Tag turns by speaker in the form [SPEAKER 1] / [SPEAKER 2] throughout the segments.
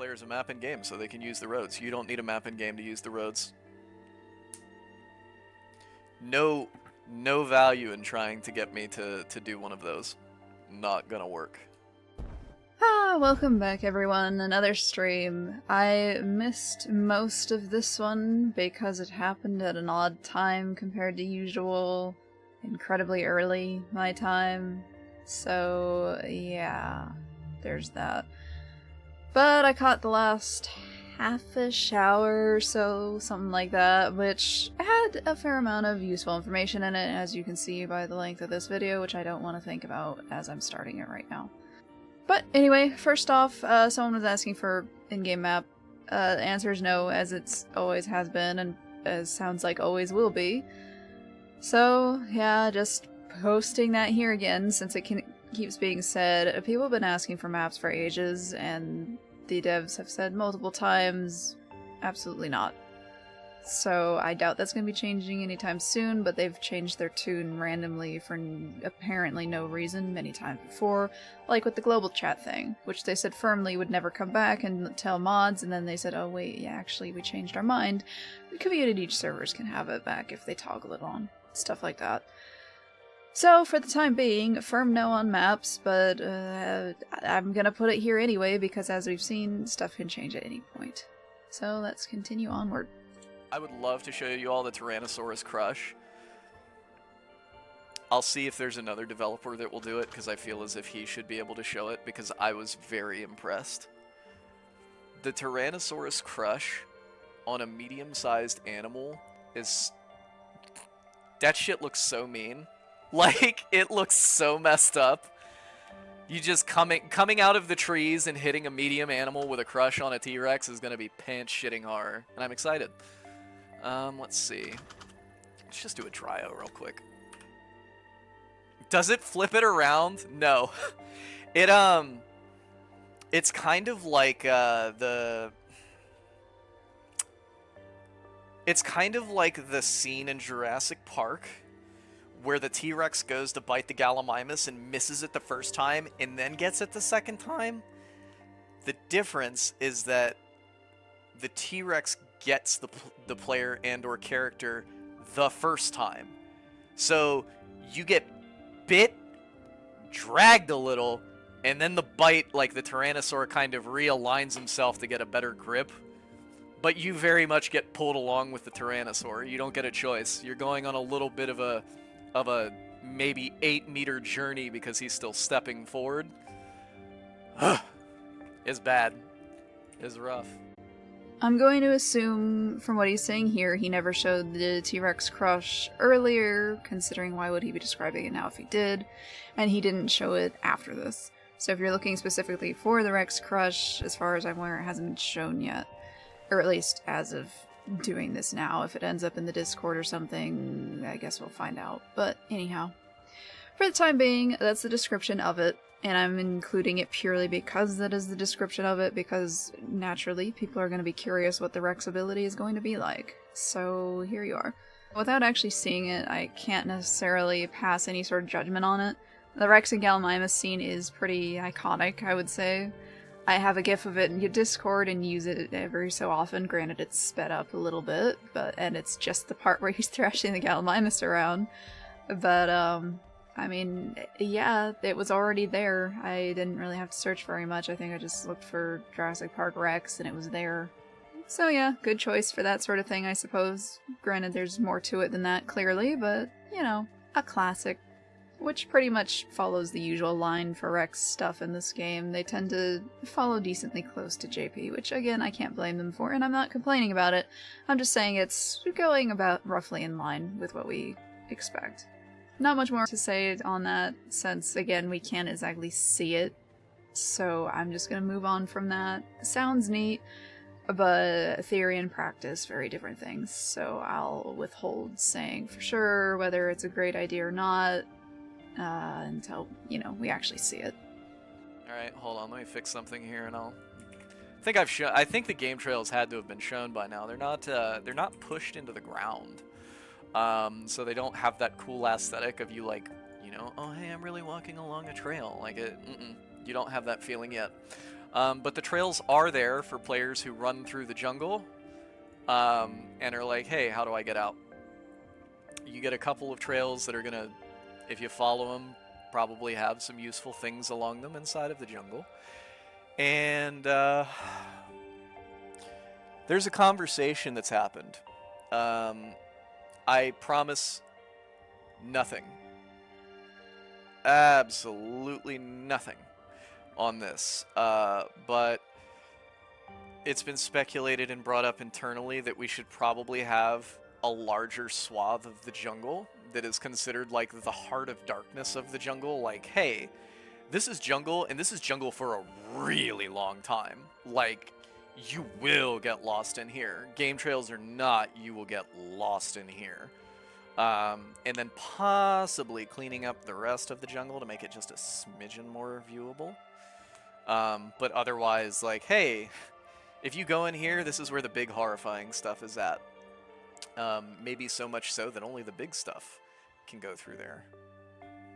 [SPEAKER 1] players a map in game so they can use the roads. You don't need a map in game to use the roads. No value in trying to get me to do one of those. Not gonna work.
[SPEAKER 2] Welcome back everyone, another stream. I missed most of this one because it happened at an odd time compared to usual. Incredibly early, my time. So, yeah, there's that. But I caught the last half-ish hour or so, something like that, which had a fair amount of useful information in it, as you can see by the length of this video, which I don't want to think about as I'm starting it right now. But anyway, first off, someone was asking for in-game map. The answer is no, as it always has been, and as sounds like always will be. So, yeah, just posting that here again, since it keeps being said. People have been asking for maps for ages, and the devs have said multiple times, absolutely not. So I doubt that's going to be changing anytime soon, but they've changed their tune randomly for apparently no reason many times before, like with the global chat thing, which they said firmly would never come back and tell mods, and then they said, oh wait, yeah, actually we changed our mind. The community servers can have it back if they toggle it on, stuff like that. So, for the time being, firm no on maps, but I'm gonna put it here anyway, because as we've seen, stuff can change at any point. So let's continue onward.
[SPEAKER 1] I would love to show you all the Ceratosaurus crush. I'll see if there's another developer that will do it, because I feel as if he should be able to show it, because I was very impressed. The Ceratosaurus crush on a medium-sized animal is... That shit looks so mean. Like, it looks so messed up. You just coming out of the trees and hitting a medium animal with a crush on a T-Rex is gonna be pants-shitting horror, and I'm excited. Let's see. Let's just do a dryo real quick. Does it flip it around? No. It's kind of like, It's kind of like the scene in Jurassic Park where the T-Rex goes to bite the Gallimimus and misses it the first time and then gets it the second time. The difference is that the T-Rex gets the player and or character the first time. So you get bit, dragged a little, and then the bite, like the Tyrannosaur kind of realigns himself to get a better grip. But you very much get pulled along with the Tyrannosaur. You don't get a choice. You're going on a little bit of a maybe 8-meter journey because he's still stepping forward. It's bad. It's rough.
[SPEAKER 2] I'm going to assume, from what he's saying here, he never showed the T-Rex crush earlier, considering why would he be describing it now if he did, and he didn't show it after this. So if you're looking specifically for the Rex crush, as far as I'm aware, it hasn't been shown yet. Or at least as of doing this now. If it ends up in the Discord or something, I guess we'll find out. But anyhow, for the time being, that's the description of it. And I'm including it purely because that is the description of it, because naturally people are going to be curious what the Rex ability is going to be like. So here you are. Without actually seeing it, I can't necessarily pass any sort of judgment on it. The Rex and Gallimimus scene is pretty iconic, I would say. I have a gif of it in your Discord and use it every so often. Granted, it's sped up a little bit, and it's just the part where he's thrashing the Gallimimus around. But, I mean, yeah, it was already there. I didn't really have to search very much. I think I just looked for Jurassic Park Rex and it was there. So yeah, good choice for that sort of thing, I suppose. Granted, there's more to it than that, clearly, but, you know, a classic. Which pretty much follows the usual line for Rex stuff in this game. They tend to follow decently close to JP, which again, I can't blame them for, and I'm not complaining about it. I'm just saying it's going about roughly in line with what we expect. Not much more to say on that, since again, we can't exactly see it. So I'm just gonna move on from that. Sounds neat, but theory and practice, very different things. So I'll withhold saying for sure whether it's a great idea or not. Until, you know, we actually see it.
[SPEAKER 1] Alright, hold on, let me fix something here and I think the game trails had to have been shown by now. They're not pushed into the ground. So they don't have that cool aesthetic of you like, you know, oh hey, I'm really walking along a trail. Like You don't have that feeling yet. But the trails are there for players who run through the jungle and are like, hey, how do I get out? You get a couple of trails that are going to, if you follow them, probably have some useful things along them inside of the jungle. And there's a conversation that's happened. I promise nothing. Absolutely nothing on this. But it's been speculated and brought up internally that we should probably have a larger swath of the jungle that is considered like the heart of darkness of the jungle. Like, hey, this is jungle, and this is jungle for a really long time. Like, you will get lost in here. Game trails or not, you will get lost in here. And then possibly cleaning up the rest of the jungle to make it just a smidgen more viewable. But otherwise, like, hey, if you go in here, this is where the big horrifying stuff is at. Maybe so much so that only the big stuff can go through there.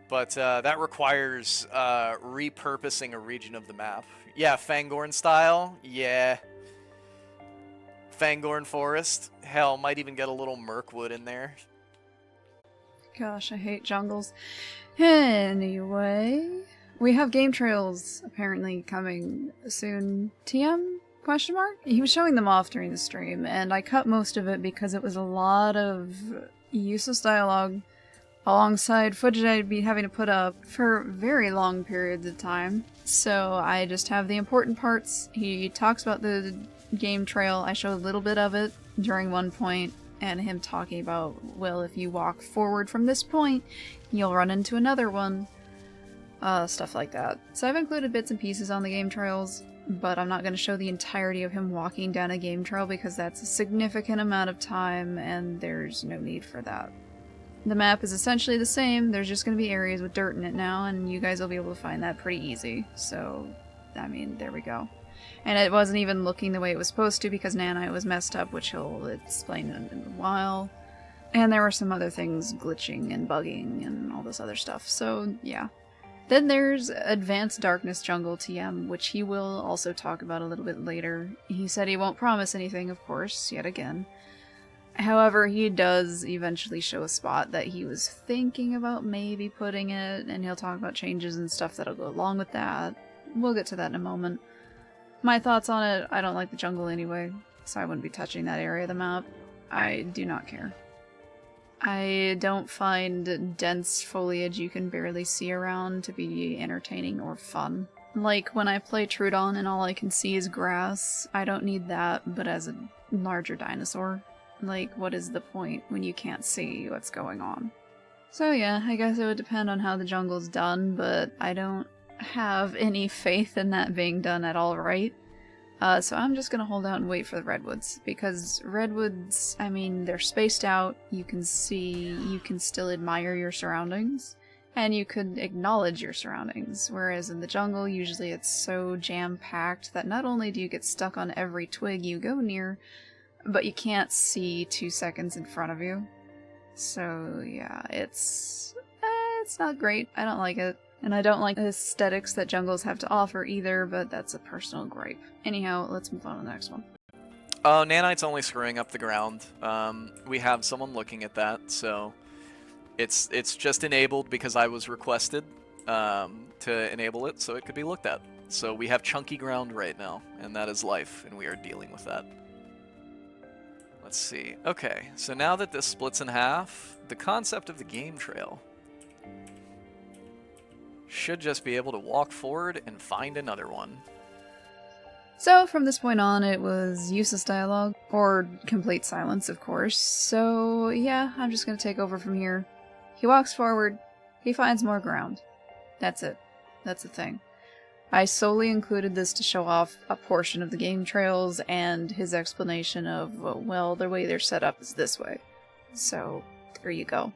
[SPEAKER 1] But that requires repurposing a region of the map. Yeah, Fangorn style. Yeah. Fangorn Forest. Hell, might even get a little Mirkwood in there.
[SPEAKER 2] Gosh, I hate jungles. Anyway, we have game trails apparently coming soon. TM? Question mark? He was showing them off during the stream, and I cut most of it because it was a lot of useless dialogue alongside footage I'd be having to put up for very long periods of time. So I just have the important parts. He talks about the game trail. I show a little bit of it during one point, and him talking about, well, if you walk forward from this point, you'll run into another one. Stuff like that. So I've included bits and pieces on the game trails, but I'm not going to show the entirety of him walking down a game trail because that's a significant amount of time, and there's no need for that. The map is essentially the same, there's just going to be areas with dirt in it now, and you guys will be able to find that pretty easy. So, I mean, there we go. And it wasn't even looking the way it was supposed to because Nanite was messed up, which he'll explain in a while. And there were some other things glitching and bugging and all this other stuff, so yeah. Then there's Advanced Darkness Jungle TM, which he will also talk about a little bit later. He said he won't promise anything, of course, yet again. However, he does eventually show a spot that he was thinking about maybe putting it, and he'll talk about changes and stuff that'll go along with that. We'll get to that in a moment. My thoughts on it, I don't like the jungle anyway, so I wouldn't be touching that area of the map. I do not care. I don't find dense foliage you can barely see around to be entertaining or fun. Like when I play Trudon and all I can see is grass, I don't need that, but as a larger dinosaur. Like, what is the point when you can't see what's going on? So yeah, I guess it would depend on how the jungle's done, but I don't have any faith in that being done at all right. So I'm just gonna hold out and wait for the redwoods, because redwoods, I mean, they're spaced out, you can see, you can still admire your surroundings, and you could acknowledge your surroundings, whereas in the jungle, usually it's so jam-packed that not only do you get stuck on every twig you go near, but you can't see 2 seconds in front of you. So yeah, it's not great. I don't like it. And I don't like the aesthetics that jungles have to offer either, but that's a personal gripe. Anyhow, let's move on to the next one.
[SPEAKER 1] Oh, Nanite's only screwing up the ground. We have someone looking at that, so it's just enabled because I was requested to enable it, so it could be looked at. So we have chunky ground right now, and that is life, and we are dealing with that. Let's see. Okay, so now that this splits in half, the concept of the game trail should just be able to walk forward and find another one.
[SPEAKER 2] So from this point on, it was useless dialogue, or complete silence, of course. So yeah, I'm just gonna take over from here. He walks forward, he finds more ground. That's it. That's the thing. I solely included this to show off a portion of the game trails and his explanation of, well, the way they're set up is this way. So, there you go.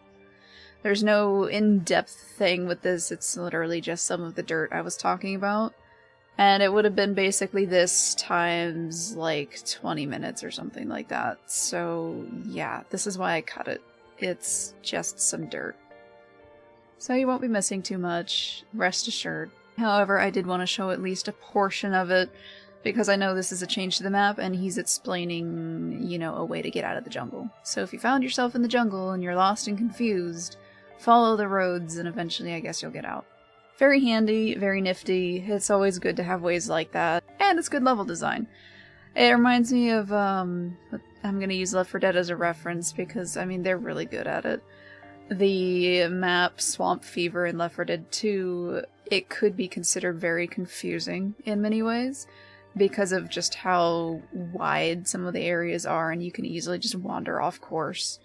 [SPEAKER 2] There's no in-depth thing with this, it's literally just some of the dirt I was talking about. And it would have been basically this times, like, 20 minutes or something like that. So, yeah, this is why I cut it. It's just some dirt. So you won't be missing too much, rest assured. However, I did want to show at least a portion of it, because I know this is a change to the map, and he's explaining, you know, a way to get out of the jungle. So if you found yourself in the jungle and you're lost and confused, follow the roads and eventually I guess you'll get out. Very handy, very nifty. It's always good to have ways like that, and it's good level design. It reminds me of, I'm gonna use Left 4 Dead as a reference because, I mean, they're really good at it. The map Swamp Fever in Left 4 Dead 2, it could be considered very confusing in many ways because of just how wide some of the areas are, and you can easily just wander off course.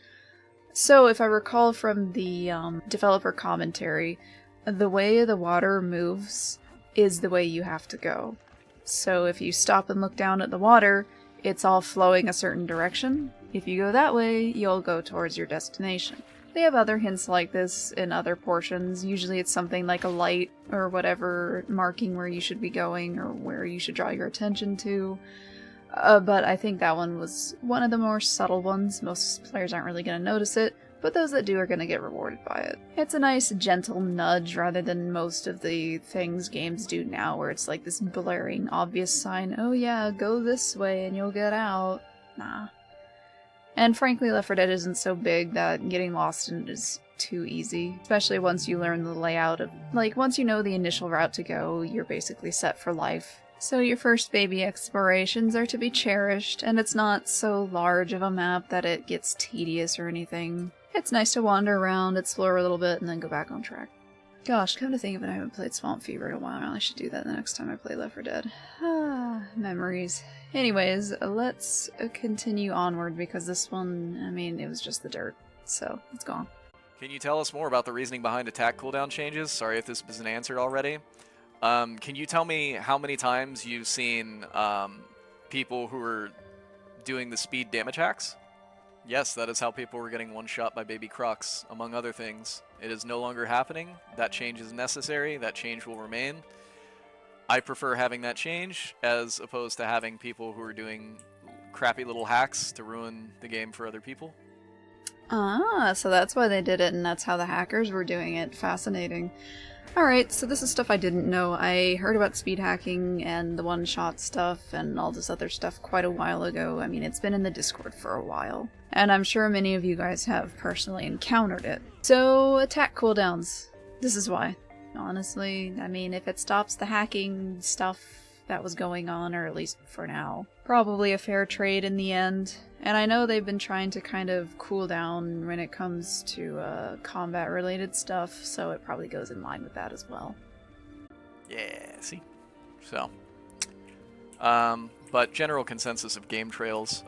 [SPEAKER 2] So if I recall from the developer commentary, the way the water moves is the way you have to go. So if you stop and look down at the water, it's all flowing a certain direction. If you go that way, you'll go towards your destination. They have other hints like this in other portions. Usually it's something like a light or whatever marking where you should be going or where you should draw your attention to. But I think that one was one of the more subtle ones. Most players aren't really going to notice it, but those that do are going to get rewarded by it. It's a nice gentle nudge rather than most of the things games do now where it's like this blaring obvious sign, oh yeah, go this way and you'll get out. Nah. And frankly, Left 4 Dead isn't so big that getting lost in it is too easy, especially once you learn the layout of, like, once you know the initial route to go, you're basically set for life. So your first baby explorations are to be cherished, and it's not so large of a map that it gets tedious or anything. It's nice to wander around, explore a little bit, and then go back on track. Gosh, come to think of it, I haven't played Swamp Fever in a while. I should do that the next time I play Left 4 Dead. Ah, memories. Anyways, let's continue onward because this one, I mean, it was just the dirt, so it's gone.
[SPEAKER 1] Can you tell us more about the reasoning behind attack cooldown changes? Sorry if this wasn't answered already. Can you tell me how many times you've seen people who are doing the speed damage hacks? Yes, that is how people were getting one-shot by baby crocs, among other things. It is no longer happening. That change is necessary. That change will remain. I prefer having that change as opposed to having people who are doing crappy little hacks to ruin the game for other people.
[SPEAKER 2] Ah, so that's why they did it, and that's how the hackers were doing it. Fascinating. Alright, so this is stuff I didn't know. I heard about speed hacking and the one-shot stuff and all this other stuff quite a while ago. I mean, it's been in the Discord for a while. And I'm sure many of you guys have personally encountered it. So, attack cooldowns. This is why. Honestly, I mean, if it stops the hacking stuff that was going on, or at least for now, probably a fair trade in the end. And I know they've been trying to kind of cool down when it comes to combat-related stuff, so it probably goes in line with that as well.
[SPEAKER 1] Yeah, see? So. But general consensus of game trails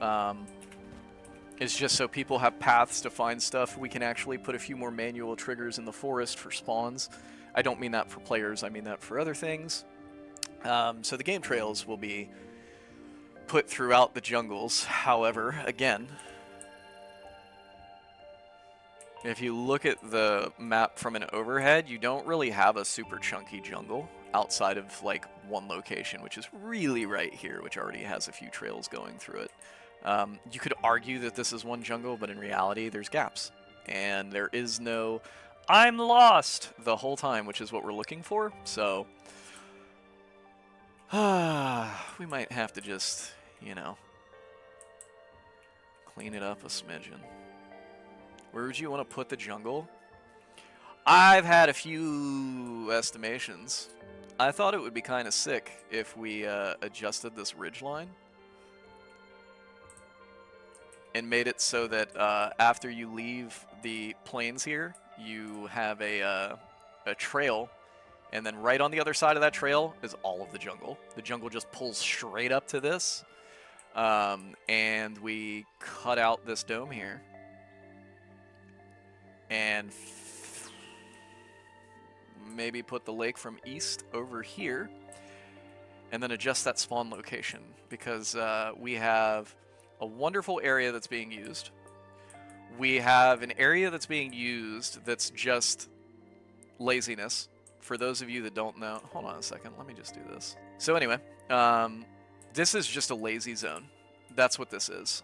[SPEAKER 1] is just so people have paths to find stuff. We can actually put a few more manual triggers in the forest for spawns. I don't mean that for players, I mean that for other things. So the game trails will be put throughout the jungles. However, again, if you look at the map from an overhead, you don't really have a super chunky jungle outside of like one location, which is really right here, which already has a few trails going through it. You could argue that this is one jungle, but in reality there's gaps. And there is no, I'm lost the whole time, which is what we're looking for. So, we might have to just, you know, clean it up a smidgen. Where would you want to put the jungle? I've had a few estimations. I thought it would be kind of sick if we adjusted this ridgeline and made it so that after you leave the plains here, you have a trail, and then right on the other side of that trail is all of the jungle. The jungle just pulls straight up to this, and we cut out this dome here, and maybe put the lake from east over here, and then adjust that spawn location, because we have a wonderful area that's being used. We have an area that's being used that's just laziness. For those of you that don't know, hold on a second, let me just do this. So anyway, this is just a lazy zone. That's what this is.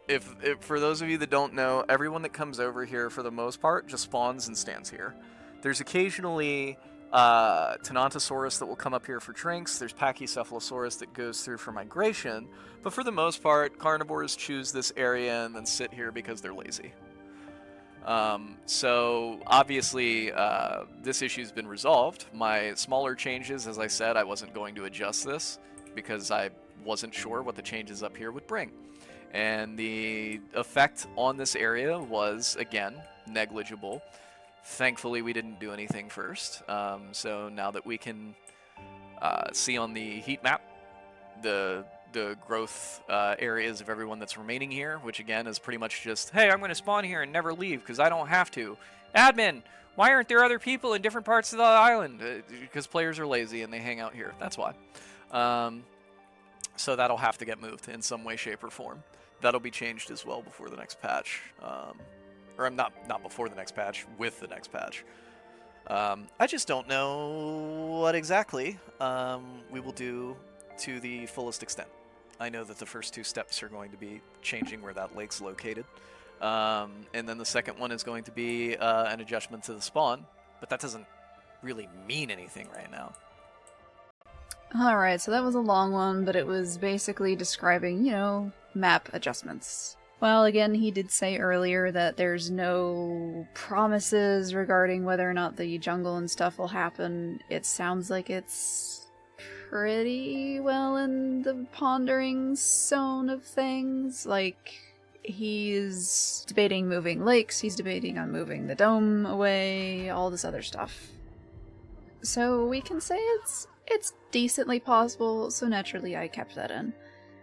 [SPEAKER 1] If for those of you that don't know, everyone that comes over here for the most part just spawns and stands here. There's occasionally Ceratosaurus that will come up here for drinks. There's Pachycephalosaurus that goes through for migration. But for the most part, carnivores choose this area and then sit here because they're lazy. So obviously, this issue's been resolved. My smaller changes, as I said, I wasn't going to adjust this because I wasn't sure what the changes up here would bring. And the effect on this area was, again, negligible. Thankfully, we didn't do anything first. So now that we can see on the heat map the growth areas of everyone that's remaining here, which again is pretty much just, hey, I'm going to spawn here and never leave because I don't have to. Admin, why aren't there other people in different parts of the island? Because players are lazy and they hang out here. That's why. So that'll have to get moved in some way, shape, or form. That'll be changed as well before the next patch. Or not before the next patch, with the next patch. I just don't know what exactly we will do to the fullest extent. I know that the first 2 steps are going to be changing where that lake's located. And then the second one is going to be an adjustment to the spawn, but that doesn't really mean anything right now.
[SPEAKER 2] Alright, so that was a long one, but it was basically describing, you know, map adjustments. Well, again, he did say earlier that there's no promises regarding whether or not the jungle and stuff will happen. It sounds like it's pretty well in the pondering zone of things. Like, he's debating moving lakes, he's debating on moving the dome away, all this other stuff. So we can say it's decently possible, so naturally I kept that in.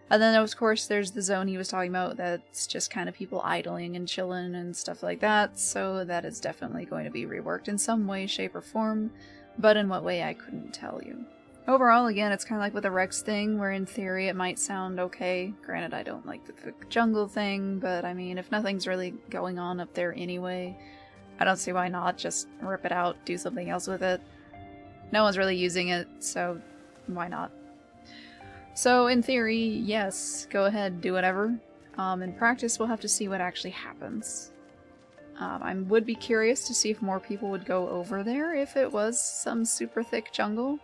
[SPEAKER 2] And then, of course, there's the zone he was talking about that's just kind of people idling and chilling and stuff like that, so that is definitely going to be reworked in some way, shape, or form, but in what way I couldn't tell you. Overall, again, it's kind of like with the Rex thing, where in theory it might sound okay. Granted, I don't like the jungle thing, but I mean, if nothing's really going on up there anyway, I don't see why not just rip it out, do something else with it. No one's really using it, so why not? So, in theory, yes, go ahead, do whatever. In practice, we'll have to see what actually happens. I would be curious to see if more people would go over there if it was some super thick jungle.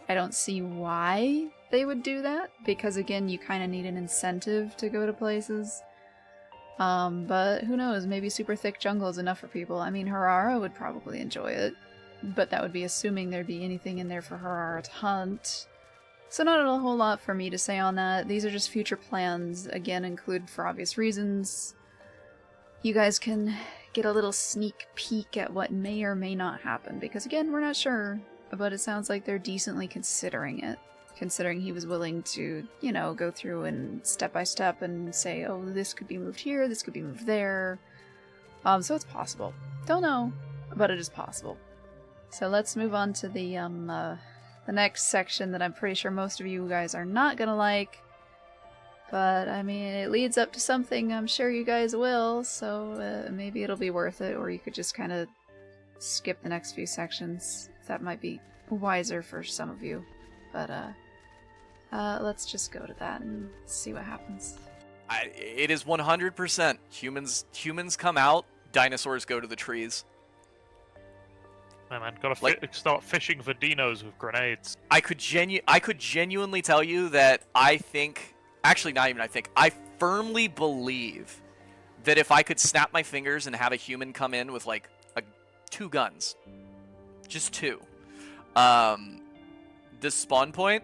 [SPEAKER 2] I don't see why they would do that, because again, you kind of need an incentive to go to places. But who knows, maybe super thick jungle is enough for people. I mean, Harara would probably enjoy it, but that would be assuming there'd be anything in there for Harara to hunt. So not a whole lot for me to say on that. These are just future plans, again included for obvious reasons. You guys can get a little sneak peek at what may or may not happen, because again, we're not sure, but it sounds like they're decently considering it. Considering he was willing to, you know, go through and step by step and say, oh, this could be moved here, this could be moved there. So it's possible. Don't know, but it is possible. So let's move on to the next section that I'm pretty sure most of you guys are not gonna like. But, I mean, it leads up to something I'm sure you guys will, so maybe it'll be worth it, or you could just kind of skip the next few sections. That might be wiser for some of you. But, let's just go to that and see what happens.
[SPEAKER 1] It is 100% humans come out, dinosaurs go to the trees.
[SPEAKER 3] Hey man, gotta start fishing for dinos with grenades.
[SPEAKER 1] I could genuinely tell you that I think, actually not even I think, I firmly believe that if I could snap my fingers and have a human come in with like 2 guns, just 2, this spawn point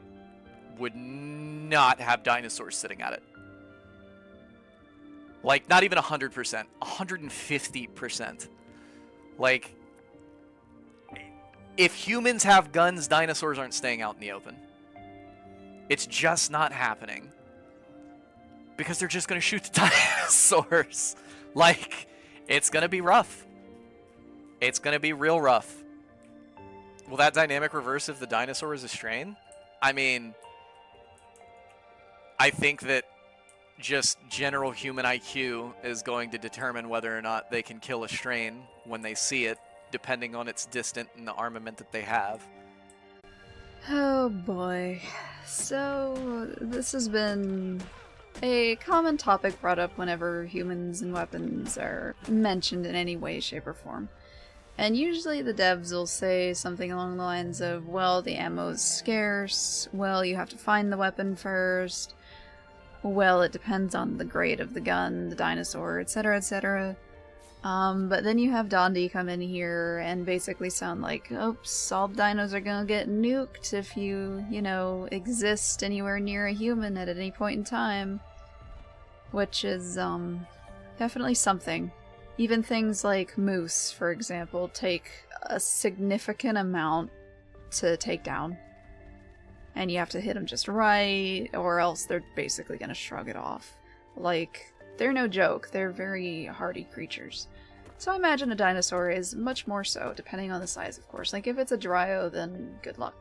[SPEAKER 1] would not have dinosaurs sitting at it. Like, not even 100%, 150%. Like, if humans have guns, dinosaurs aren't staying out in the open. It's just not happening. Because they're just going to shoot the dinosaurs. Like, it's going to be rough. It's going to be real rough. Will that dynamic reverse if the dinosaur is a strain? I mean, I think that just general human IQ is going to determine whether or not they can kill a strain when they see it, depending on its distance and the armament that they have.
[SPEAKER 2] Oh boy. So, this has been a common topic brought up whenever humans and weapons are mentioned in any way, shape, or form. And usually the devs will say something along the lines of, well, the ammo's scarce, well, you have to find the weapon first, well, it depends on the grade of the gun, the dinosaur, etc., etc. But then you have Dondi come in here and basically sound like, oops, all the dinos are gonna get nuked if you, exist anywhere near a human at any point in time. Which is, definitely something. Even things like moose, for example, take a significant amount to take down. And you have to hit them just right, or else they're basically gonna shrug it off. Like, they're no joke, they're very hardy creatures. So I imagine a dinosaur is much more so, depending on the size, of course. Like, if it's a Dryo, then good luck.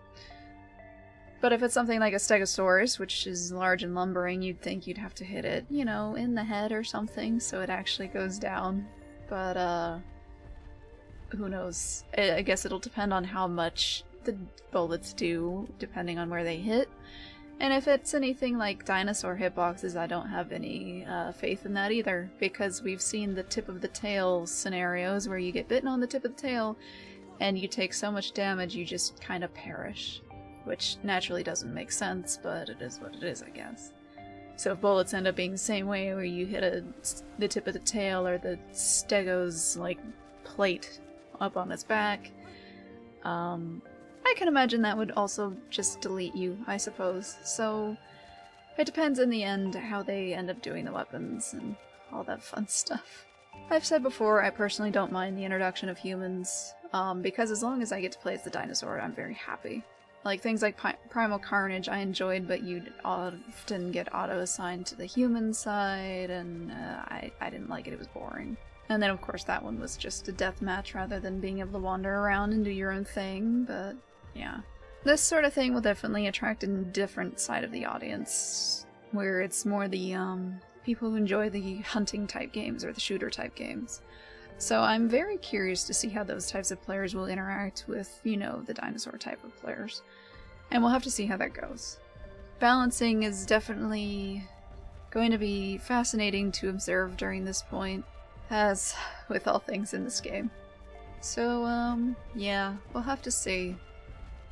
[SPEAKER 2] But if it's something like a Stegosaurus, which is large and lumbering, you'd think you'd have to hit it, in the head or something, so it actually goes down. But, who knows? I guess it'll depend on how much the bullets do, depending on where they hit. And if it's anything like dinosaur hitboxes, I don't have any faith in that either, because we've seen the tip of the tail scenarios where you get bitten on the tip of the tail, and you take so much damage you just kind of perish. Which naturally doesn't make sense, but it is what it is, I guess. So if bullets end up being the same way, where you hit the tip of the tail or the stego's, plate up on its back, I can imagine that would also just delete you, I suppose. So it depends in the end how they end up doing the weapons and all that fun stuff. I've said before, I personally don't mind the introduction of humans, because as long as I get to play as the dinosaur, I'm very happy. Like, things like Primal Carnage I enjoyed, but you'd often get auto-assigned to the human side, and I didn't like it, it was boring. And then, of course, that one was just a deathmatch rather than being able to wander around and do your own thing, but yeah. This sort of thing will definitely attract a different side of the audience, where it's more the people who enjoy the hunting-type games or the shooter-type games. So I'm very curious to see how those types of players will interact with, the dinosaur type of players. And we'll have to see how that goes. Balancing is definitely going to be fascinating to observe during this point, as with all things in this game. So, yeah, we'll have to see.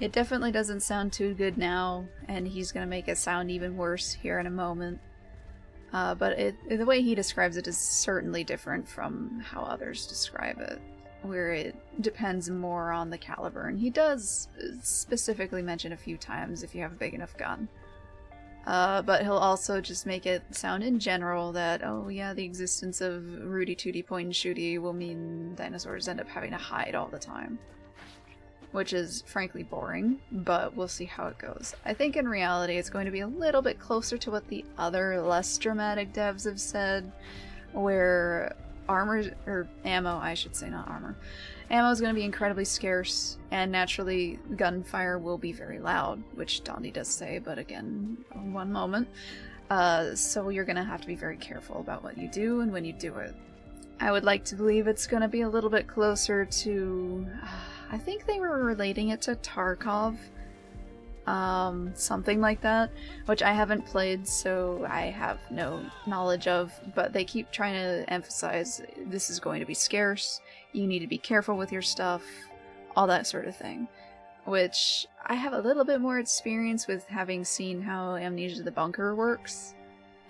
[SPEAKER 2] It definitely doesn't sound too good now, and he's gonna make it sound even worse here in a moment. But the way he describes it is certainly different from how others describe it, where it depends more on the caliber, and he does specifically mention a few times if you have a big enough gun. But he'll also just make it sound in general that, oh yeah, the existence of Rudy Tooty point and shooty will mean dinosaurs end up having to hide all the time. Which is frankly boring, but we'll see how it goes. I think in reality it's going to be a little bit closer to what the other less dramatic devs have said, where ammo, I should say, not armor. Ammo is going to be incredibly scarce, and naturally gunfire will be very loud, which Dondi does say, but again, one moment. So you're going to have to be very careful about what you do and when you do it. I would like to believe it's going to be a little bit closer to... I think they were relating it to Tarkov, something like that, which I haven't played, so I have no knowledge of, but they keep trying to emphasize this is going to be scarce, you need to be careful with your stuff, all that sort of thing, which I have a little bit more experience with, having seen how Amnesia the Bunker works,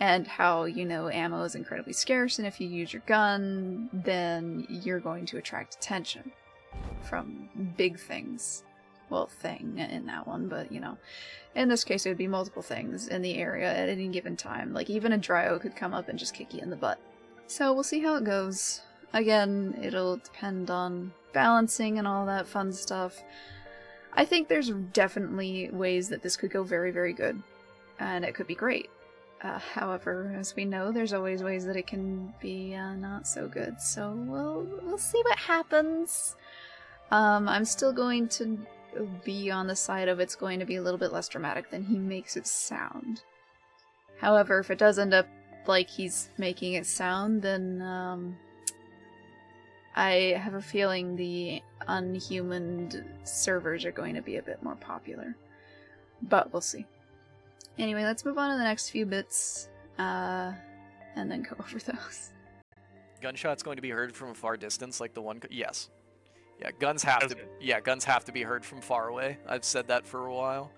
[SPEAKER 2] and how, ammo is incredibly scarce, and if you use your gun, then you're going to attract attention from big things. Well, thing in that one, but in this case it would be multiple things in the area at any given time. Like, even a Dryo could come up and just kick you in the butt. So we'll see how it goes. Again, it'll depend on balancing and all that fun stuff. I think there's definitely ways that this could go very, very good, and it could be great. However, as we know, there's always ways that it can be not so good, so we'll see what happens. I'm still going to be on the side of it's going to be a little bit less dramatic than he makes it sound. However, if it does end up like he's making it sound, then I have a feeling the unhumaned servers are going to be a bit more popular. But we'll see. Anyway, let's move on to the next few bits, and then go over those.
[SPEAKER 1] Gunshots going to be heard from a far distance, like the one... Yes. Yeah, guns have to.
[SPEAKER 3] Okay.
[SPEAKER 1] Yeah, guns have to be heard from far away. I've said that for a while.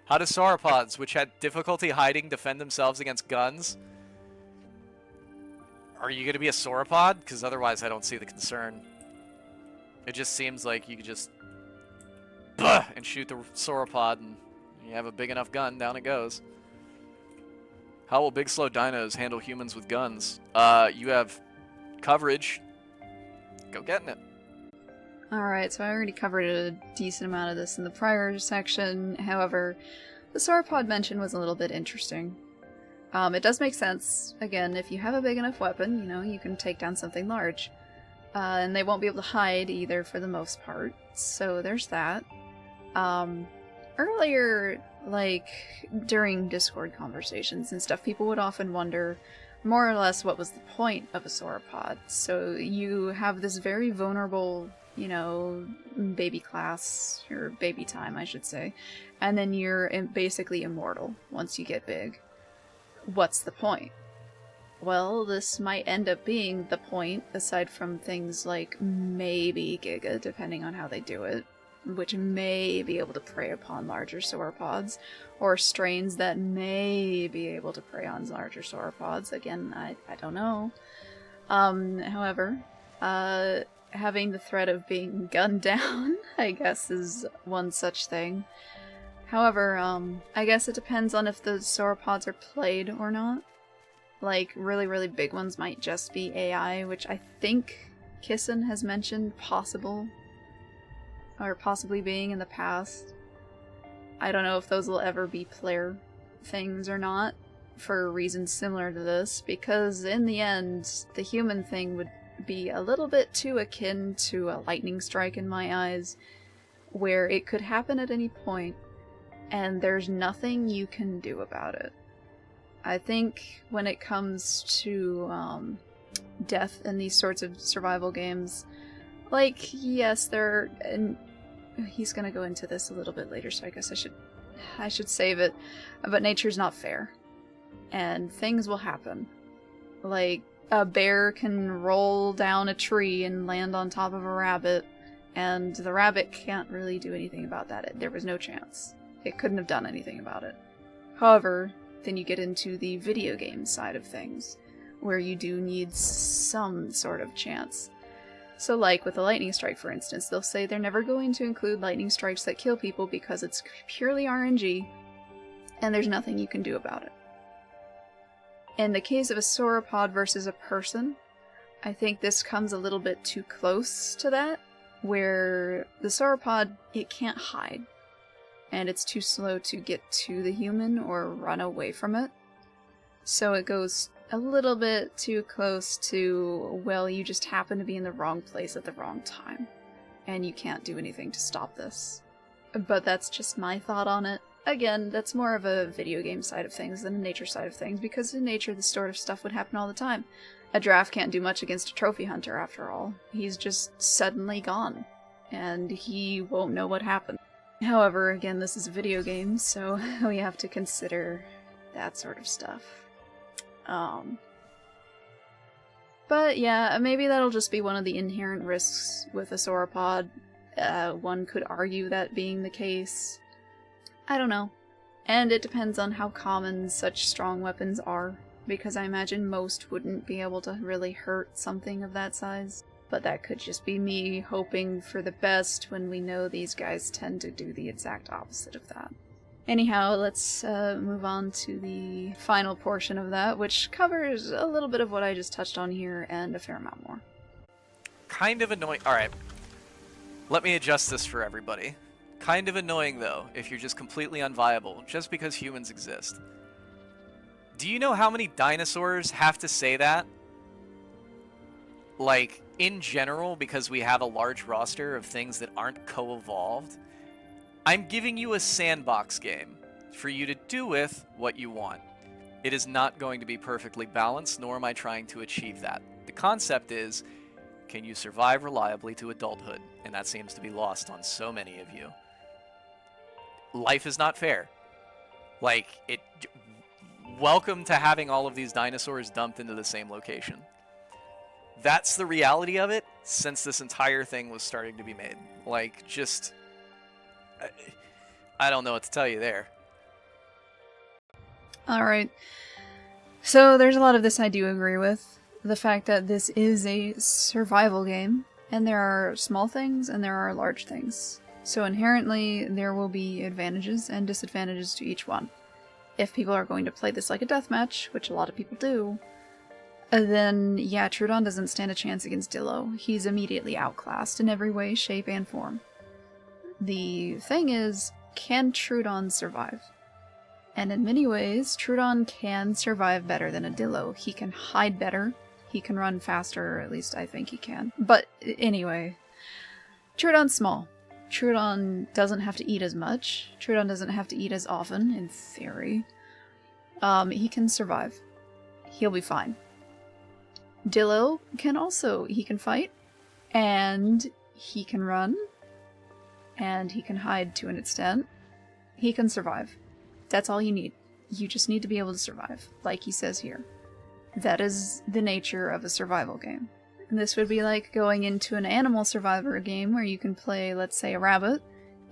[SPEAKER 1] How do sauropods, which had difficulty hiding, defend themselves against guns? Are you going to be a sauropod? Because otherwise, I don't see the concern. It just seems like you could just and shoot the sauropod, and you have a big enough gun. Down it goes. How will big slow dinos handle humans with guns? You have coverage. Go getting it.
[SPEAKER 2] Alright, so I already covered a decent amount of this in the prior section. However, the sauropod mention was a little bit interesting. It does make sense. Again, if you have a big enough weapon, you know, you can take down something large. And they won't be able to hide either for the most part. So there's that. Earlier, like, during Discord conversations and stuff, people would often wonder more or less what was the point of a sauropod. So you have this very vulnerable, you know, baby class, or baby time, I should say, and then you're basically immortal once you get big. What's the point? Well, this might end up being the point, aside from things like maybe Giga, depending on how they do it, which may be able to prey upon larger sauropods, or strains that may be able to prey on larger sauropods. Again, I don't know. However, having the threat of being gunned down, I guess, is one such thing. However, I guess it depends on if the sauropods are played or not. Like, really, really big ones might just be AI, which I think Kissin has mentioned possible, or possibly being in the past. I don't know if those will ever be player things or not, for reasons similar to this, because in the end, the human thing would be a little bit too akin to a lightning strike in my eyes, where it could happen at any point, and there's nothing you can do about it. I think when it comes to death in these sorts of survival games, like, yes, there, and he's gonna go into this a little bit later, so I guess I should save it, but nature's not fair, and things will happen. Like, a bear can roll down a tree and land on top of a rabbit, and the rabbit can't really do anything about that. There was no chance. It couldn't have done anything about it. However, then you get into the video game side of things, where you do need some sort of chance. So like with a lightning strike, for instance, they'll say they're never going to include lightning strikes that kill people because it's purely RNG, and there's nothing you can do about it. In the case of a sauropod versus a person, I think this comes a little bit too close to that, where the sauropod, it can't hide, and it's too slow to get to the human or run away from it. So it goes a little bit too close to, well, you just happen to be in the wrong place at the wrong time, and you can't do anything to stop this. But that's just my thought on it. Again, that's more of a video game side of things than a nature side of things, because in nature this sort of stuff would happen all the time. A giraffe can't do much against a trophy hunter, after all. He's just suddenly gone, and he won't know what happened. However, again, this is a video game, so we have to consider that sort of stuff. But yeah, maybe that'll just be one of the inherent risks with a sauropod. One could argue that being the case. I don't know. And it depends on how common such strong weapons are, because I imagine most wouldn't be able to really hurt something of that size. But that could just be me hoping for the best when we know these guys tend to do the exact opposite of that. Anyhow, let's move on to the final portion of that, which covers a little bit of what I just touched on here and a fair amount more.
[SPEAKER 1] Kind of annoying. Alright. Let me adjust this for everybody. Kind of annoying, though, if you're just completely unviable, just because humans exist. Do you know how many dinosaurs have to say that? Like, in general, because we have a large roster of things that aren't co-evolved, I'm giving you a sandbox game for you to do with what you want. It is not going to be perfectly balanced, nor am I trying to achieve that. The concept is, can you survive reliably to adulthood? And that seems to be lost on so many of you. Life is not fair. Like, welcome to having all of these dinosaurs dumped into the same location. That's the reality of it since this entire thing was starting to be made. Like, just... I don't know what to tell you there.
[SPEAKER 2] Alright. So there's a lot of this I do agree with. The fact that this is a survival game, and there are small things and there are large things. So inherently, there will be advantages and disadvantages to each one. If people are going to play this like a deathmatch, which a lot of people do, then yeah, Troodon doesn't stand a chance against Dillo. He's immediately outclassed in every way, shape, and form. The thing is, can Troodon survive? And in many ways, Troodon can survive better than a Dillo. He can hide better, he can run faster, or at least I think he can. But anyway, Troodon's small. Troodon doesn't have to eat as much. Troodon doesn't have to eat as often, in theory. He can survive. He'll be fine. Dillo can also, he can fight, and he can run, and he can hide to an extent. He can survive. That's all you need. You just need to be able to survive, like he says here. That is the nature of a survival game. And this would be like going into an animal survivor game where you can play, let's say, a rabbit,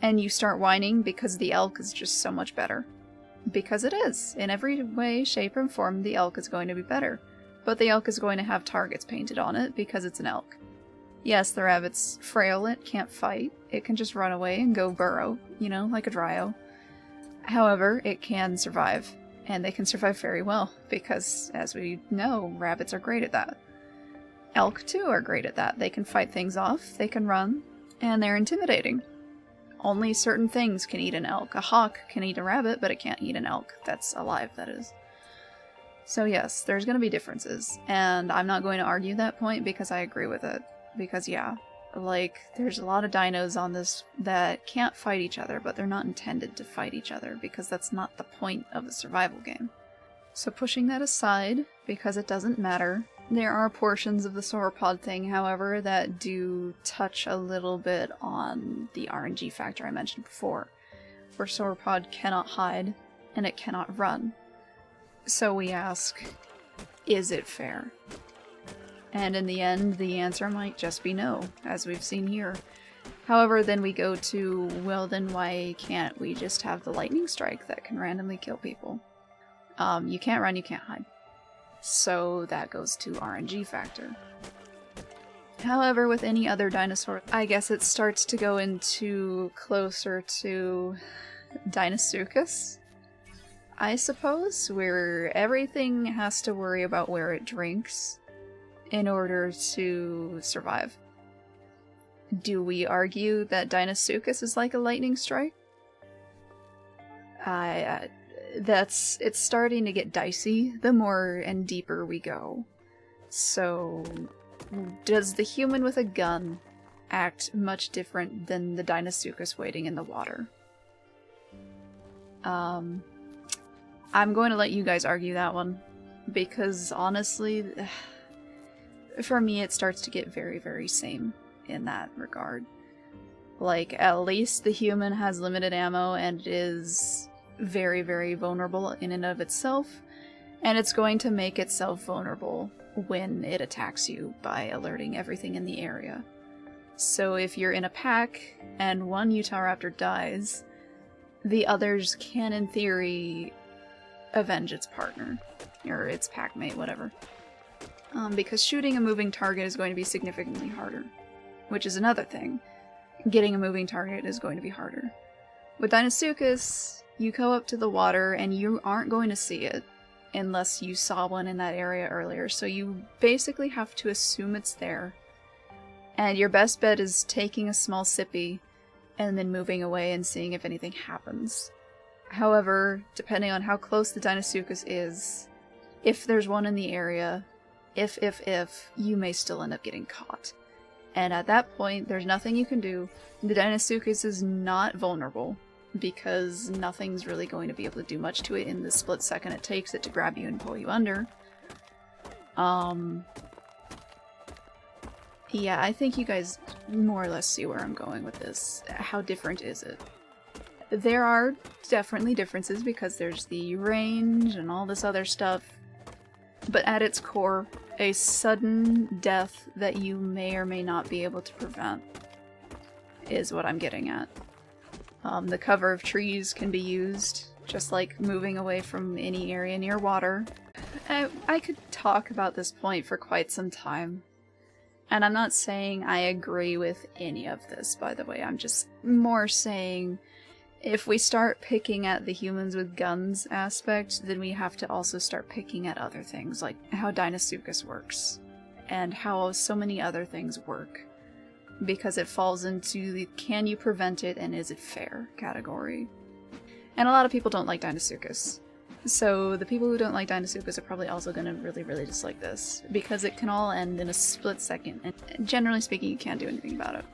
[SPEAKER 2] and you start whining because the elk is just so much better. Because it is. In every way, shape, and form, the elk is going to be better. But the elk is going to have targets painted on it because it's an elk. Yes, the rabbit's frail, it can't fight. It can just run away and go burrow, you know, like a dryo. However, it can survive. And they can survive very well, because, as we know, rabbits are great at that. Elk, too, are great at that. They can fight things off, they can run, and they're intimidating. Only certain things can eat an elk. A hawk can eat a rabbit, but it can't eat an elk. That's alive, that is. So yes, there's going to be differences, and I'm not going to argue that point because I agree with it. Because yeah, like, there's a lot of dinos on this that can't fight each other, but they're not intended to fight each other, because that's not the point of a survival game. So pushing that aside, because it doesn't matter, there are portions of the sauropod thing, however, that do touch a little bit on the RNG factor I mentioned before, where sauropod cannot hide, and it cannot run. So we ask, is it fair? And in the end, the answer might just be no, as we've seen here. However, then we go to, well then why can't we just have the lightning strike that can randomly kill people? You can't run, you can't hide. So that goes to RNG factor. However, with any other dinosaur, I guess it starts to go into closer to Deinosuchus, I suppose, where everything has to worry about where it drinks in order to survive. Do we argue that Deinosuchus is like a lightning strike? It's starting to get dicey the more and deeper we go. So, does the human with a gun act much different than the Deinosuchus waiting in the water? I'm going to let you guys argue that one, because honestly, for me it starts to get very, very same in that regard. Like, at least the human has limited ammo and is very, very vulnerable in and of itself, and it's going to make itself vulnerable when it attacks you by alerting everything in the area. So if you're in a pack and one Utahraptor dies, the others can, in theory, avenge its partner, or its packmate, whatever. Because shooting a moving target is going to be significantly harder, which is another thing. Getting a moving target is going to be harder. With Deinosuchus, you go up to the water and you aren't going to see it unless you saw one in that area earlier, so you basically have to assume it's there. And your best bet is taking a small sippy and then moving away and seeing if anything happens. However, depending on how close the Deinosuchus is, if there's one in the area, if, you may still end up getting caught. And at that point, there's nothing you can do. The Deinosuchus is not vulnerable, because nothing's really going to be able to do much to it in the split second it takes it to grab you and pull you under. Yeah, I think you guys more or less see where I'm going with this. How different is it? There are definitely differences because there's the range and all this other stuff, but at its core, a sudden death that you may or may not be able to prevent, is what I'm getting at. The cover of trees can be used, just like moving away from any area near water. I could talk about this point for quite some time. And I'm not saying I agree with any of this, by the way. I'm just more saying if we start picking at the humans with guns aspect, then we have to also start picking at other things, like how Deinosuchus works, and how so many other things work. Because it falls into the can you prevent it and is it fair category. And a lot of people don't like Deinosuchus. So the people who don't like Deinosuchus are probably also going to really, really dislike this, because it can all end in a split second, and generally speaking, you can't do anything about it.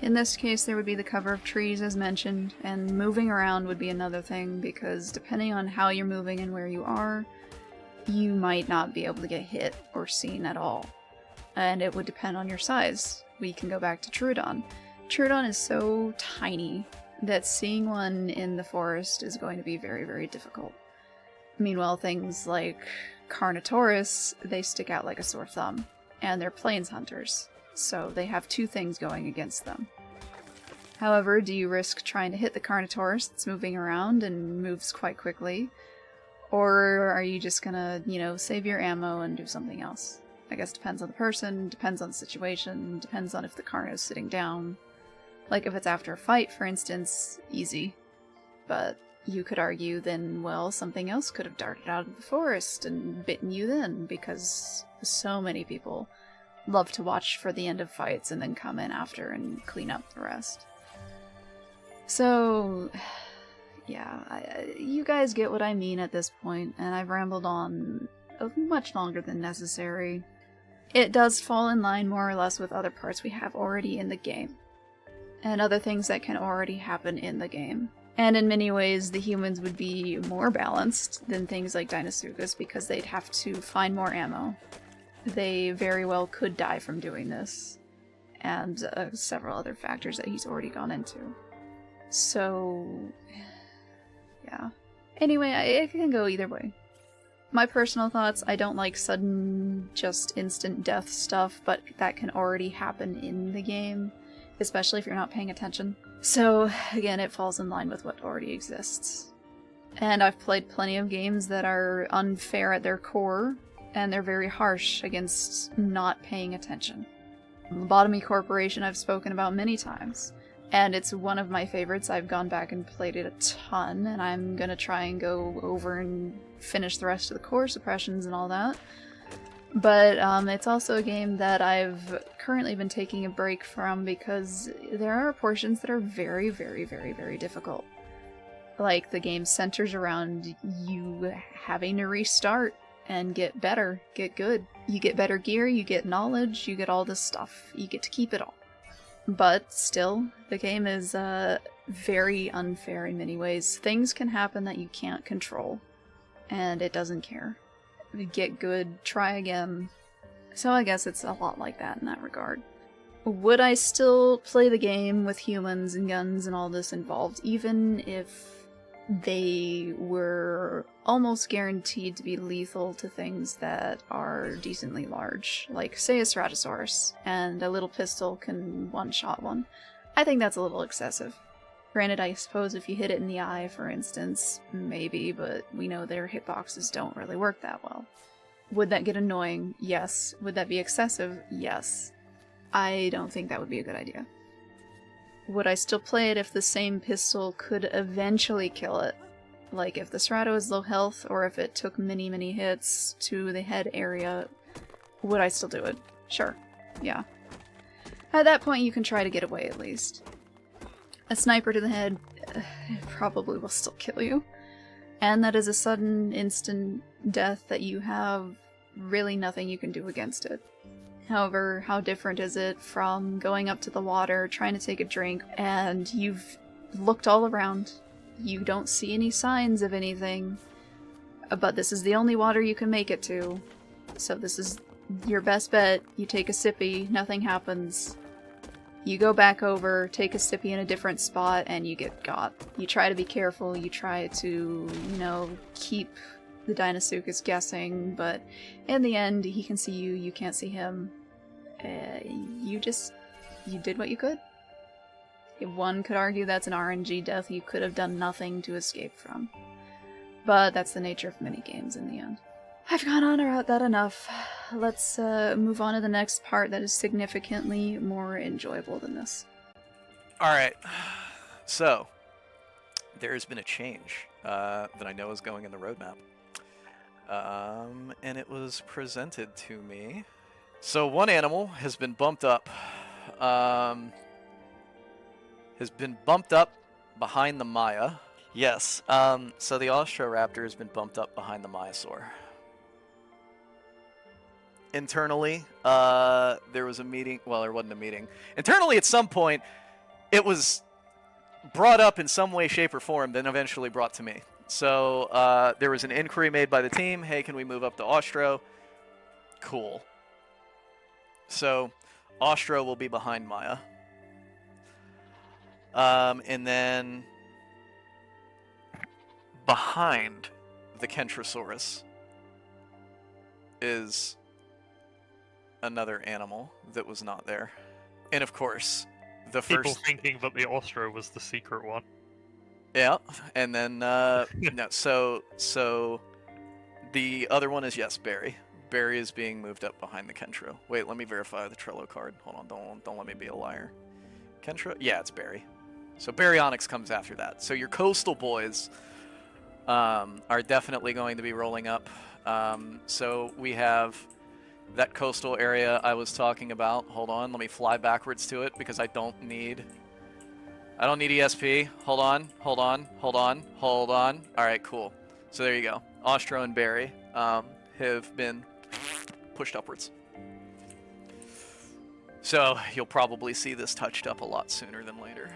[SPEAKER 2] In this case, there would be the cover of trees, as mentioned, and moving around would be another thing, because depending on how you're moving and where you are, you might not be able to get hit or seen at all. And it would depend on your size. We can go back to Troodon. Troodon is so tiny that seeing one in the forest is going to be very, very difficult. Meanwhile, things like Carnotaurus, they stick out like a sore thumb, and they're plains hunters, so they have two things going against them. However, do you risk trying to hit the Carnotaurus that's moving around and moves quite quickly, or are you just gonna, save your ammo and do something else? I guess depends on the person, depends on the situation, depends on if the Carno's sitting down. Like if it's after a fight, for instance, easy. But you could argue then, well, something else could have darted out of the forest and bitten you then, because so many people love to watch for the end of fights and then come in after and clean up the rest. So, yeah, you guys get what I mean at this point, and I've rambled on much longer than necessary. It does fall in line more or less with other parts we have already in the game, and other things that can already happen in the game. And in many ways, the humans would be more balanced than things like Deinosuchus because they'd have to find more ammo. They very well could die from doing this, and several other factors that he's already gone into. So, yeah. Anyway, it can go either way. My personal thoughts, I don't like sudden, just instant death stuff, but that can already happen in the game, especially if you're not paying attention. So, again, it falls in line with what already exists. And I've played plenty of games that are unfair at their core, and they're very harsh against not paying attention. Lobotomy Corporation I've spoken about many times, and it's one of my favorites. I've gone back and played it a ton, and I'm gonna try and go over and finish the rest of the core suppressions and all that. But it's also a game that I've currently been taking a break from because there are portions that are very, very, very, very difficult. Like, the game centers around you having to restart and get better, get good. You get better gear, you get knowledge, you get all this stuff. You get to keep it all. But still, the game is very unfair in many ways. Things can happen that you can't control, and it doesn't care. Get good, try again. So I guess it's a lot like that in that regard. Would I still play the game with humans and guns and all this involved, even if they were almost guaranteed to be lethal to things that are decently large? Like, say, a Ceratosaurus, and a little pistol can one-shot one. I think that's a little excessive. Granted, I suppose if you hit it in the eye, for instance, maybe, but we know their hitboxes don't really work that well. Would that get annoying? Yes. Would that be excessive? Yes. I don't think that would be a good idea. Would I still play it if the same pistol could eventually kill it? Like if the Cerato is low health, or if it took many, many hits to the head area, would I still do it? Sure. Yeah. At that point, you can try to get away at least. A sniper to the head probably will still kill you. And that is a sudden, instant death that you have really nothing you can do against it. However, how different is it from going up to the water, trying to take a drink, and you've looked all around, you don't see any signs of anything, but this is the only water you can make it to, so this is your best bet. You take a sippy, nothing happens. You go back over, take a sippy in a different spot, and you get got. You try to be careful, you try to, keep the Deinosuchus guessing, but in the end, he can see you, you can't see him. You did what you could. If one could argue that's an RNG death you could have done nothing to escape from. But that's the nature of minigames in the end. I've gone on about that enough. Let's move on to the next part that is significantly more enjoyable than this.
[SPEAKER 1] Alright, so there's been a change that I know is going in the roadmap. And it was presented to me. So one animal has been bumped up. Behind the Maya. Yes, so the Austro raptor has been bumped up behind the Maiasaur. Internally, there was a meeting. Well, there wasn't a meeting. Internally, at some point, it was brought up in some way, shape, or form, then eventually brought to me. So there was an inquiry made by the team. Hey, can we move up to Austro? Cool. So Austro will be behind Maya. And then behind the Ceratosaurus is another animal that was not there. And of course, the
[SPEAKER 3] People
[SPEAKER 1] first...
[SPEAKER 3] thinking that the Austro was the secret one.
[SPEAKER 1] Yeah, and then, no, so the other one is, yes, Bary. Bary is being moved up behind the Kentro. Wait, let me verify the Trello card. Hold on, don't let me be a liar. Kentro? Yeah, it's Bary. So Baryonyx comes after that. So your coastal boys are definitely going to be rolling up. So we have that coastal area I was talking about. Hold on, let me fly backwards to it because I don't need ESP. Hold on. Alright, cool. So there you go. Austro and Bary have been pushed upwards. So you'll probably see this touched up a lot sooner than later.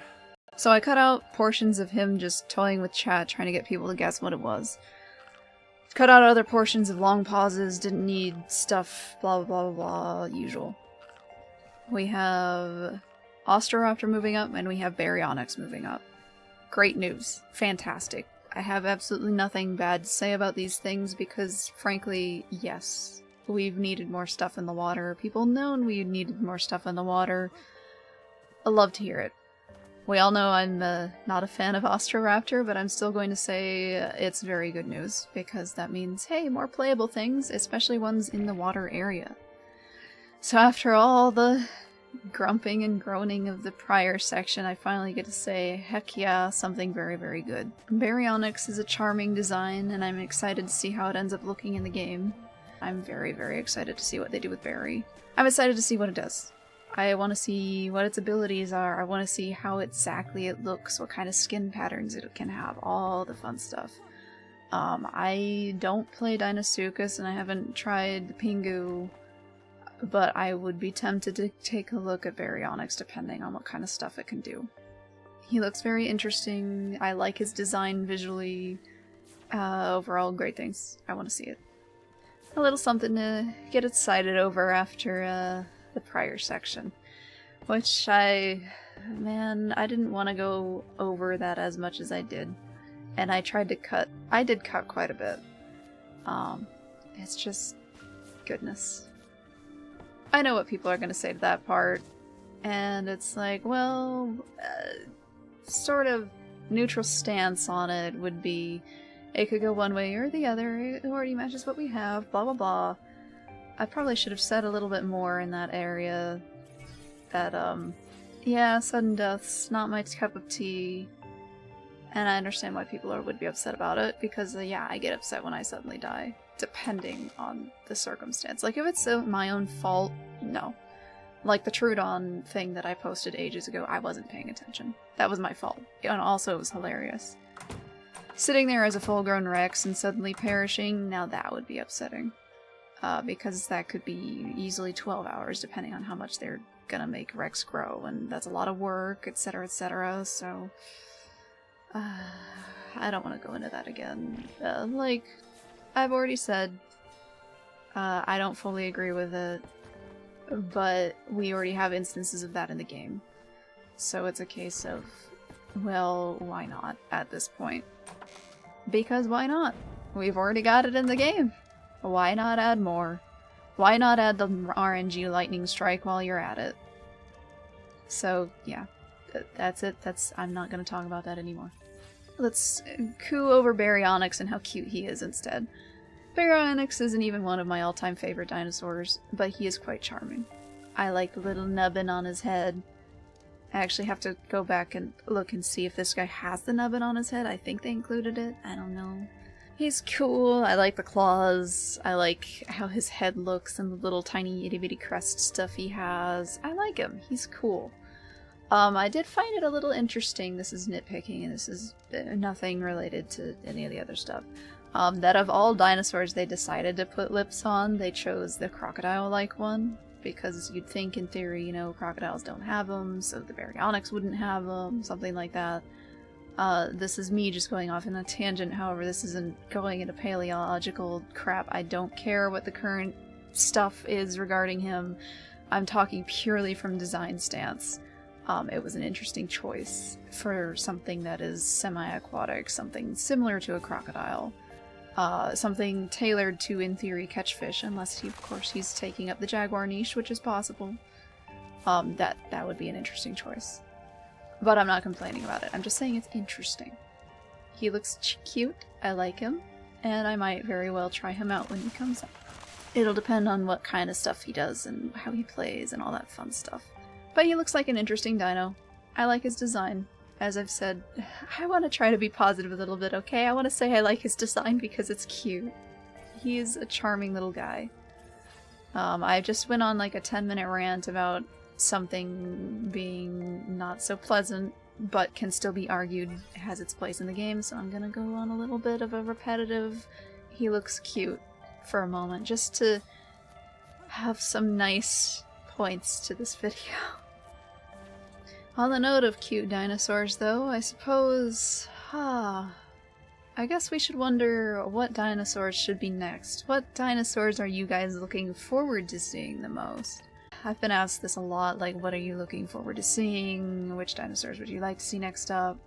[SPEAKER 2] So I cut out portions of him just toying with chat, trying to get people to guess what it was. Cut out other portions of long pauses, didn't need stuff, blah blah blah blah, usual. We have Austroraptor moving up, and we have Baryonyx moving up. Great news. Fantastic. I have absolutely nothing bad to say about these things because, frankly, yes, we've needed more stuff in the water. People known we needed more stuff in the water. I love to hear it. We all know I'm not a fan of Austroraptor, but I'm still going to say it's very good news, because that means, hey, more playable things, especially ones in the water area. So after all the grumping and groaning of the prior section, I finally get to say, heck yeah, something very, very good. Baryonyx is a charming design, and I'm excited to see how it ends up looking in the game. I'm very, very excited to see what they do with Bary. I'm excited to see what it does. I want to see what its abilities are, I want to see how exactly it looks, what kind of skin patterns it can have, all the fun stuff. I don't play Deinosuchus and I haven't tried the Pingu, but I would be tempted to take a look at Baryonyx depending on what kind of stuff it can do. He looks very interesting, I like his design visually, overall great things. I want to see it. A little something to get excited over after the prior section, which I didn't want to go over that as much as I did, and I did cut quite a bit. It's just goodness. I know what people are going to say to that part, and it's like, well, sort of neutral stance on it would be, it could go one way or the other, it already matches what we have, blah blah blah. I probably should have said a little bit more in that area that, yeah, sudden death's not my cup of tea, and I understand why people would be upset about it, because, yeah, I get upset when I suddenly die, depending on the circumstance. Like, if it's my own fault, no. Like the Trudon thing that I posted ages ago, I wasn't paying attention. That was my fault. And also, it was hilarious. Sitting there as a full-grown Rex and suddenly perishing, now that would be upsetting. Because that could be easily 12 hours, depending on how much they're gonna make Rex grow, and that's a lot of work, etc., so... I don't want to go into that again. Like I've already said, I don't fully agree with it, but we already have instances of that in the game. So it's a case of, well, why not at this point? Because why not? We've already got it in the game. Why not add more? Why not add the RNG lightning strike while you're at it? So, yeah. That's it. I'm not going to talk about that anymore. Let's coo over Baryonyx and how cute he is instead. Baryonyx isn't even one of my all-time favorite dinosaurs, but he is quite charming. I like the little nubbin on his head. I actually have to go back and look and see if this guy has the nubbin on his head. I think they included it. I don't know. He's cool. I like the claws. I like how his head looks and the little tiny itty-bitty crest stuff he has. I like him. He's cool. I did find it a little interesting. This is nitpicking, and this is nothing related to any of the other stuff. That of all dinosaurs they decided to put lips on, they chose the crocodile-like one. Because you'd think, in theory, you know, crocodiles don't have them, so the Baryonyx wouldn't have them, something like that. This is me just going off in a tangent, however, this isn't going into paleological crap. I don't care what the current stuff is regarding him. I'm talking purely from design stance. It was an interesting choice for something that is semi-aquatic, something similar to a crocodile. Something tailored to, in theory, catch fish, unless of course, he's taking up the jaguar niche, which is possible. That would be an interesting choice. But I'm not complaining about it. I'm just saying it's interesting. He looks cute, I like him, and I might very well try him out when he comes out. It'll depend on what kind of stuff he does and how he plays and all that fun stuff. But he looks like an interesting dino. I like his design. As I've said, I want to try to be positive a little bit, okay? I want to say I like his design because it's cute. He's a charming little guy. I just went on like a 10-minute rant about something being not so pleasant, but can still be argued has its place in the game, so I'm gonna go on a little bit of a repetitive, he looks cute for a moment, just to have some nice points to this video. On the note of cute dinosaurs, though, I suppose, I guess we should wonder what dinosaurs should be next. What dinosaurs are you guys looking forward to seeing the most? I've been asked this a lot, like, what are you looking forward to seeing? Which dinosaurs would you like to see next up?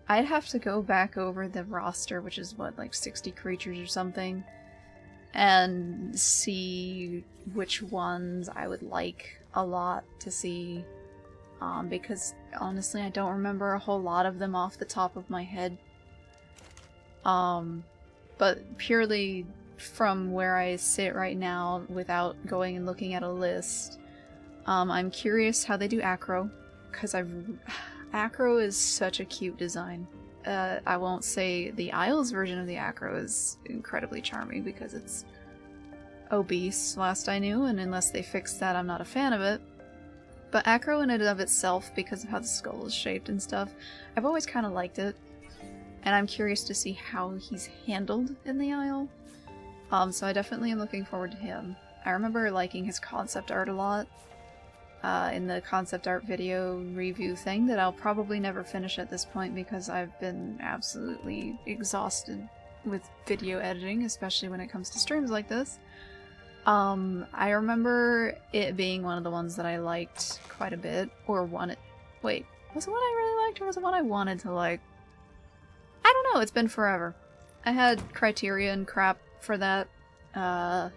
[SPEAKER 2] I'd have to go back over the roster, which is, what, like 60 creatures or something, and see which ones I would like a lot to see. Because honestly I don't remember a whole lot of them off the top of my head. But purely from where I sit right now, without going and looking at a list, I'm curious how they do Acro, because Acro is such a cute design. I won't say the Isles version of the Acro is incredibly charming, because it's obese, last I knew, and unless they fix that, I'm not a fan of it. But Acro in and of itself, because of how the skull is shaped and stuff, I've always kind of liked it. And I'm curious to see how he's handled in the Isle. So I definitely am looking forward to him. I remember liking his concept art a lot. In the concept art video review thing that I'll probably never finish at this point because I've been absolutely exhausted with video editing, especially when it comes to streams like this. I remember it being one of the ones that I liked quite a bit, or wanted. Wait, was it one I really liked, or was it one I wanted to like? I don't know, it's been forever. I had criteria and crap for that, but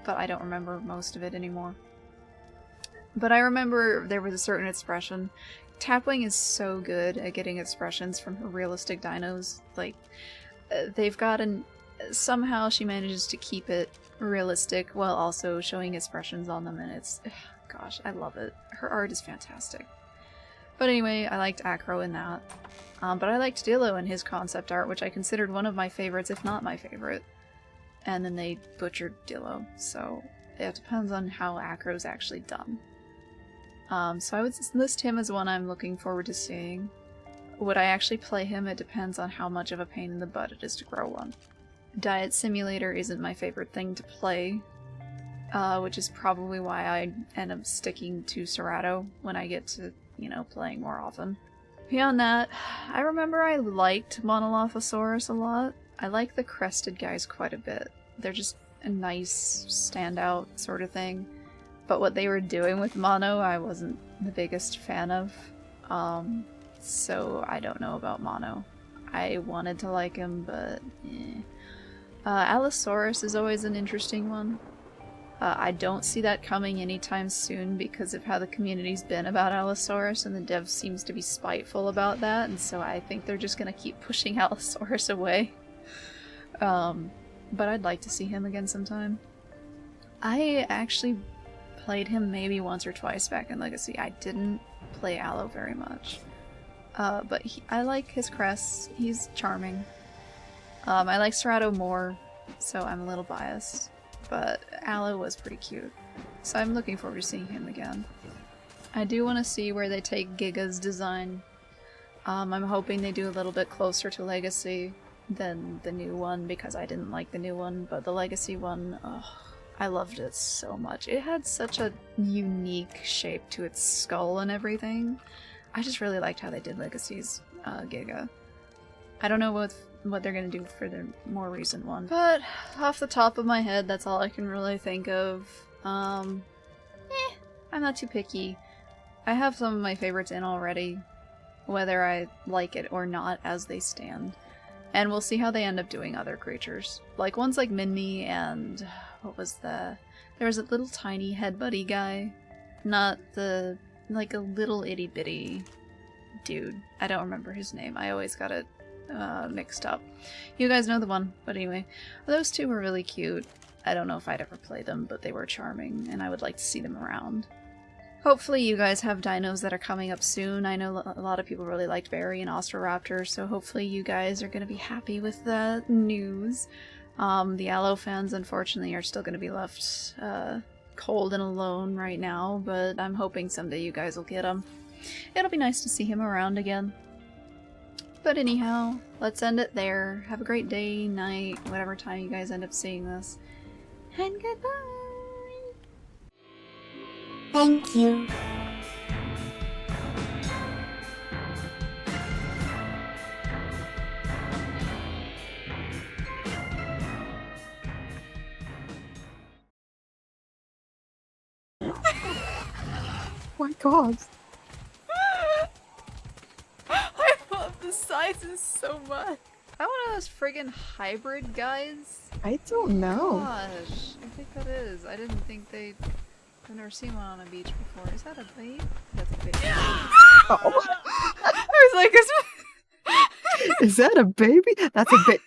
[SPEAKER 2] I don't remember most of it anymore. But I remember there was a certain expression. Tapwing is so good at getting expressions from her realistic dinos. Like, they've got an... Somehow she manages to keep it realistic while also showing expressions on them, and it's... Gosh, I love it. Her art is fantastic. But anyway, I liked Acro in that. But I liked Dillo in his concept art, which I considered one of my favorites, if not my favorite. And then they butchered Dillo, so it depends on how Acro's actually done. So I would list him as one I'm looking forward to seeing. Would I actually play him? It depends on how much of a pain in the butt it is to grow one. Diet Simulator isn't my favorite thing to play, which is probably why I end up sticking to Cerato when I get to, you know, playing more often. Beyond that, I remember I liked Monolophosaurus a lot. I like the crested guys quite a bit. They're just a nice standout sort of thing. But what they were doing with Mono, I wasn't the biggest fan of. So I don't know about Mono. I wanted to like him, but Allosaurus is always an interesting one. I don't see that coming anytime soon because of how the community's been about Allosaurus, and the dev seems to be spiteful about that, and so I think they're just gonna keep pushing Allosaurus away. But I'd like to see him again sometime. I actually played him maybe once or twice back in Legacy. I didn't play Allo very much. But I like his crest. He's charming. I like Cerato more, so I'm a little biased. But Allo was pretty cute. So I'm looking forward to seeing him again. I do want to see where they take Giga's design. I'm hoping they do a little bit closer to Legacy than the new one, because I didn't like the new one, but the Legacy one, I loved it so much. It had such a unique shape to its skull and everything. I just really liked how they did Legacy's Giga. I don't know what they're gonna do for the more recent one, but off the top of my head, that's all I can really think of. I'm not too picky. I have some of my favorites in already, whether I like it or not as they stand. And we'll see how they end up doing other creatures. Like ones like Minmi and... what was the... there was a little tiny head buddy guy. Not the... like a little itty bitty dude. I don't remember his name. I always got it mixed up. You guys know the one. But anyway, those two were really cute. I don't know if I'd ever play them, but they were charming, and I would like to see them around. Hopefully you guys have dinos that are coming up soon. I know a lot of people really liked Bary and Austro, so hopefully you guys are going to be happy with the news. The Allo fans, unfortunately, are still going to be left cold and alone right now, but I'm hoping someday you guys will get him. It'll be nice to see him around again. But anyhow, let's end it there. Have a great day, night, whatever time you guys end up seeing this. And goodbye!
[SPEAKER 4] Thank you.
[SPEAKER 5] My god.
[SPEAKER 2] I love the sizes so much. I want those friggin' hybrid guys.
[SPEAKER 5] I don't know.
[SPEAKER 2] Gosh, I think that is. I didn't think I've never seen one on a beach before. Is that a babe? That's a babe.
[SPEAKER 5] Oh.
[SPEAKER 2] I was like,
[SPEAKER 5] Is that a baby? That's a bit.